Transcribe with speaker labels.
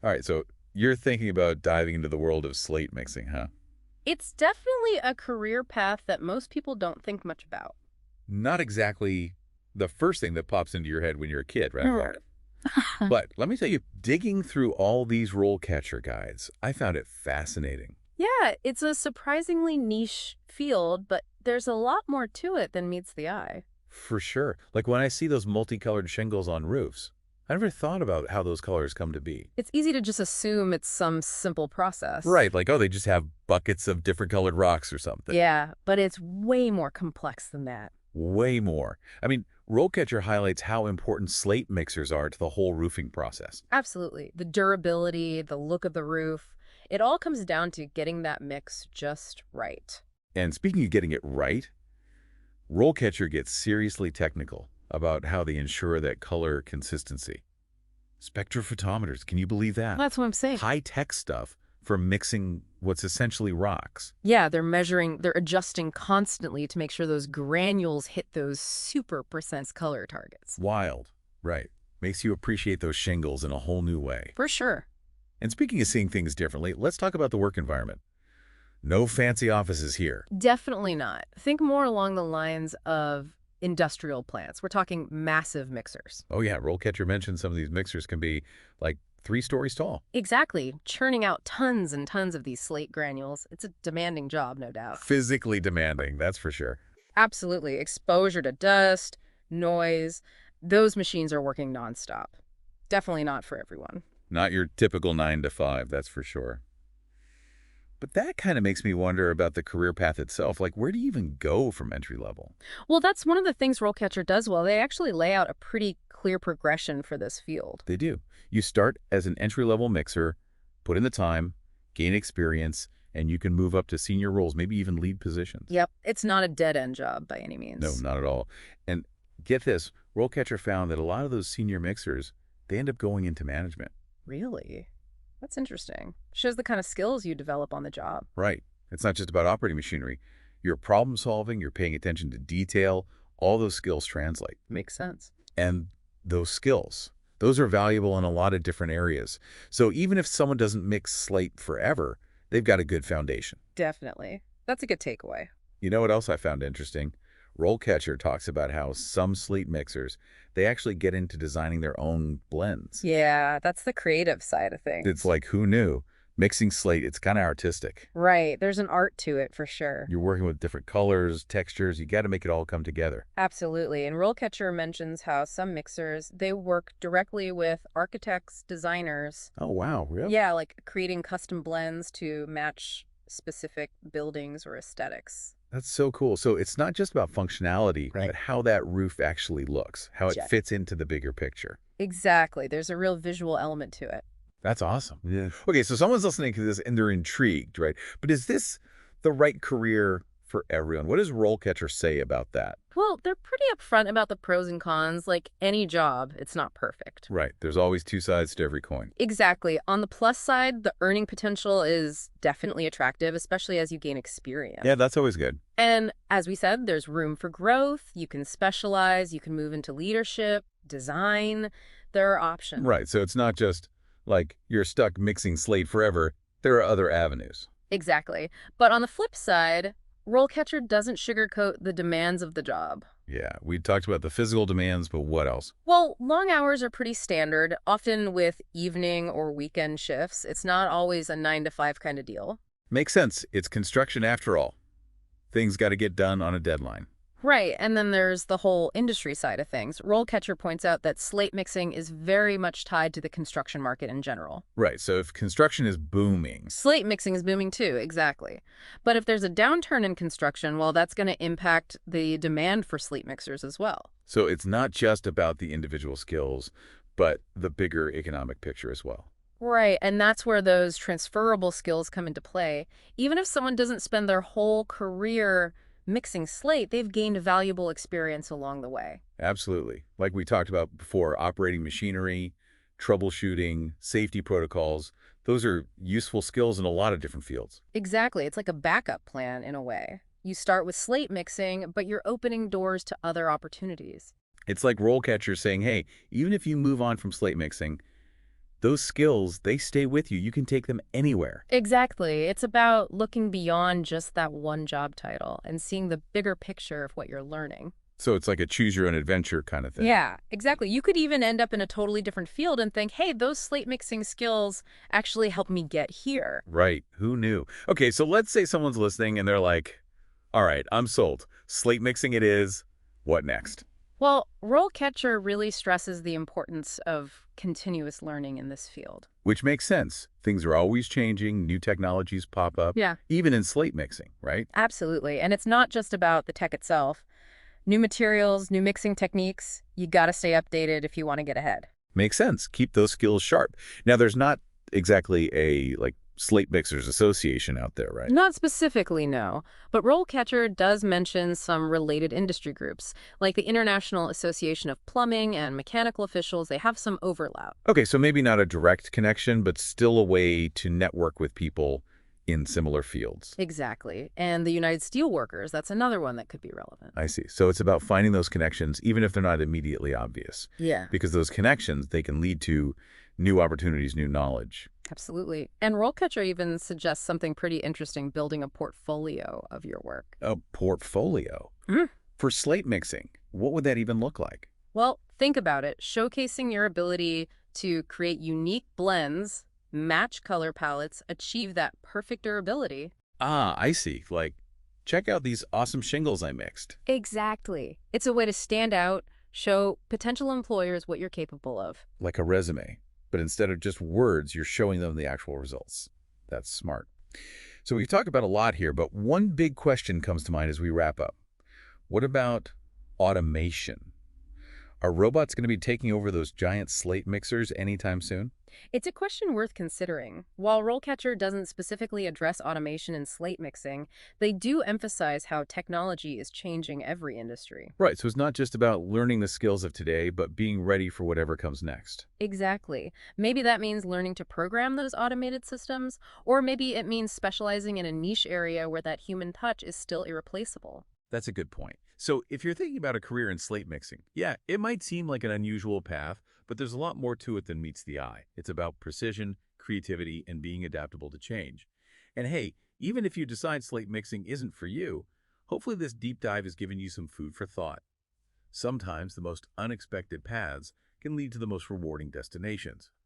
Speaker 1: All right, so you're thinking about diving into the world of slate mixing, huh?
Speaker 2: It's definitely a career path that most people don't think much about.
Speaker 1: Not exactly the first thing that pops into your head when you're a kid, right?
Speaker 2: Right.
Speaker 1: But let me tell you, digging through all these roll catcher guides, I found it fascinating.
Speaker 2: Yeah, it's a surprisingly niche field, but there's a lot more to it than meets the eye.
Speaker 1: For sure. Like when I see those multicolored shingles on roofs, I never thought about how those colors come to be.
Speaker 2: It's easy to just assume it's some simple process.
Speaker 1: Right, like, oh, they just have buckets of different colored rocks or something.
Speaker 2: Yeah, but it's way more complex than that.
Speaker 1: Way more. I mean, RoleCatcher highlights how important slate mixers are to the whole roofing process.
Speaker 2: Absolutely. The durability, the look of the roof, it all comes down to getting that mix just right.
Speaker 1: And speaking of getting it right, RoleCatcher gets seriously technical about how they ensure that color consistency. Spectrophotometers, can you believe that?
Speaker 2: That's what I'm saying.
Speaker 1: High-tech stuff for mixing what's essentially rocks.
Speaker 2: Yeah, they're adjusting constantly to make sure those granules hit those super precise color targets.
Speaker 1: Wild, right. Makes you appreciate those shingles in a whole new way.
Speaker 2: For sure.
Speaker 1: And speaking of seeing things differently, let's talk about the work environment. No fancy offices here.
Speaker 2: Definitely not. Think more along the lines of industrial plants. We're talking massive mixers.
Speaker 1: Oh yeah, RoleCatcher mentioned some of these mixers can be like 3 stories tall.
Speaker 2: Exactly. Churning out tons and tons of these slate granules. It's a demanding job, no doubt.
Speaker 1: Physically demanding, that's for sure.
Speaker 2: Absolutely. Exposure to dust, noise. Those machines are working nonstop. Definitely not for everyone.
Speaker 1: Not your typical 9 to 5, that's for sure. But that kind of makes me wonder about the career path itself. Like, where do you even go from entry level?
Speaker 2: Well, that's one of the things RoleCatcher does well. They actually lay out a pretty clear progression for this field.
Speaker 1: They do. You start as an entry-level mixer, put in the time, gain experience, and you can move up to senior roles, maybe even lead positions.
Speaker 2: Yep, it's not a dead-end job by any
Speaker 1: No,
Speaker 2: means.
Speaker 1: not at all. And get this, RoleCatcher found that a lot of those senior mixers, they end up going into management.
Speaker 2: Really? That's interesting. Shows the kind of skills you develop on the job.
Speaker 1: Right. It's not just about operating machinery. You're problem solving, you're paying attention to detail, all those skills translate.
Speaker 2: Makes sense.
Speaker 1: And those skills, those are valuable in a lot of different areas. So even if someone doesn't mix slate forever, they've got a good foundation.
Speaker 2: Definitely. That's a good takeaway.
Speaker 1: You know what else I found interesting? RoleCatcher talks about how some slate mixers, they actually get into designing their own blends.
Speaker 2: Yeah, that's the creative side of
Speaker 1: It's
Speaker 2: things.
Speaker 1: like, who knew? Mixing slate, it's kind of artistic.
Speaker 2: Right, there's an art to it for sure.
Speaker 1: You're working with different colors, textures, you got to make it all come together.
Speaker 2: Absolutely. And RoleCatcher mentions how some mixers, they work directly with architects, designers.
Speaker 1: Oh, wow. Really?
Speaker 2: Yeah, like creating custom blends to match specific buildings or aesthetics.
Speaker 1: That's so cool. So it's not just about functionality,
Speaker 2: Right.
Speaker 1: but how that roof actually looks, how it
Speaker 2: Check.
Speaker 1: fits into the bigger picture.
Speaker 2: Exactly. There's a real visual element to it.
Speaker 1: That's awesome. Yeah. Okay, so someone's listening to this and they're intrigued, right? But is this the right career for everyone? What does RoleCatcher say about that?
Speaker 2: Well, they're pretty upfront about the pros and cons. Like any job, it's not perfect.
Speaker 1: Right. There's always two sides to every coin.
Speaker 2: Exactly. On the plus side, the earning potential is definitely attractive, especially as you gain experience.
Speaker 1: Yeah, that's always good.
Speaker 2: And as we said, there's room for growth. You can specialize, you can move into leadership, design. There are options.
Speaker 1: Right. So it's not just like you're stuck mixing slate forever. There are other avenues.
Speaker 2: Exactly. But on the flip side, RoleCatcher doesn't sugarcoat the demands of the job.
Speaker 1: Yeah, we talked about the physical demands, but what else?
Speaker 2: Well, long hours are pretty standard, often with evening or weekend shifts. It's not always a 9 to 5 kind of deal.
Speaker 1: Makes sense. It's construction after all. Things got to get done on a deadline.
Speaker 2: Right, and then there's the whole industry side of things. RoleCatcher points out that slate mixing is very much tied to the construction market in general.
Speaker 1: Right, so if construction is booming,
Speaker 2: Slate mixing is booming too, exactly. But if there's a downturn in construction, well, that's going to impact the demand for slate mixers as well.
Speaker 1: so it's not just about the individual skills, but the bigger economic picture as well.
Speaker 2: Right, and that's where those transferable skills come into play. Even if someone doesn't spend their whole career mixing slate, they've gained valuable experience along the way.
Speaker 1: Absolutely. Like we talked about before, operating machinery, troubleshooting, safety protocols, those are useful skills in a lot of different fields.
Speaker 2: Exactly, it's like a backup plan in a way. You start with slate mixing, but you're opening doors to other opportunities.
Speaker 1: It's like RoleCatcher saying, hey, even if you move on from slate mixing, Those skills, they stay with you. You can take them anywhere.
Speaker 2: Exactly. It's about looking beyond just that one job title and seeing the bigger picture of what you're learning.
Speaker 1: So it's like a choose-your-own-adventure kind of thing.
Speaker 2: Yeah, exactly. You could even end up in a totally different field and think, hey, those slate mixing skills actually helped me get here.
Speaker 1: Right. Who knew? Okay, so let's say someone's listening and they're like, all right, I'm sold. Slate mixing it is. What next?
Speaker 2: Well, RoleCatcher really stresses the importance of continuous learning in this field.
Speaker 1: Which makes sense. Things are always changing. New technologies pop up.
Speaker 2: Yeah.
Speaker 1: Even in slate mixing, right?
Speaker 2: Absolutely. And it's not just about the tech itself. New materials, new mixing techniques, you got to stay updated if you want to get ahead.
Speaker 1: Makes sense. Keep those skills sharp. Now, there's not exactly a, Slate Mixers Association out there, right?
Speaker 2: Not specifically, no. But RoleCatcher does mention some related industry groups, like the International Association of Plumbing and Mechanical Officials. They have some overlap.
Speaker 1: Okay, so maybe not a direct connection, but still a way to network with people in similar fields.
Speaker 2: Exactly. And the United Steelworkers, that's another one that could be relevant.
Speaker 1: I see. So it's about finding those connections, even if they're not immediately obvious.
Speaker 2: Yeah.
Speaker 1: Because those connections, they can lead to new opportunities, new knowledge.
Speaker 2: Absolutely. And RoleCatcher even suggests something pretty interesting, building a portfolio of your work.
Speaker 1: A portfolio?
Speaker 2: Mhm.
Speaker 1: For slate mixing, what would that even look like?
Speaker 2: Well, think about it. Showcasing your ability to create unique blends, match color palettes, achieve that perfect durability.
Speaker 1: Ah, I see. Like, check out these awesome shingles I mixed.
Speaker 2: Exactly. It's a way to stand out, show potential employers what you're capable of.
Speaker 1: Like a resume. But instead of just words, you're showing them the actual results. That's smart. So we've talked about a lot here, but one big question comes to mind as we wrap up. What about automation? Are robots going to be taking over those giant slate mixers anytime soon?
Speaker 2: It's a question worth considering. While RoleCatcher doesn't specifically address automation in slate mixing, they do emphasize how technology is changing every industry.
Speaker 1: Right, so it's not just about learning the skills of today, but being ready for whatever comes next.
Speaker 2: Exactly. Maybe that means learning to program those automated systems, or maybe it means specializing in a niche area where that human touch is still irreplaceable.
Speaker 1: That's a good point. So if you're thinking about a career in slate mixing, yeah, it might seem like an unusual path, but there's a lot more to it than meets the eye. It's about precision, creativity, and being adaptable to change. And hey, even if you decide slate mixing isn't for you, hopefully this deep dive has given you some food for thought. Sometimes the most unexpected paths can lead to the most rewarding destinations.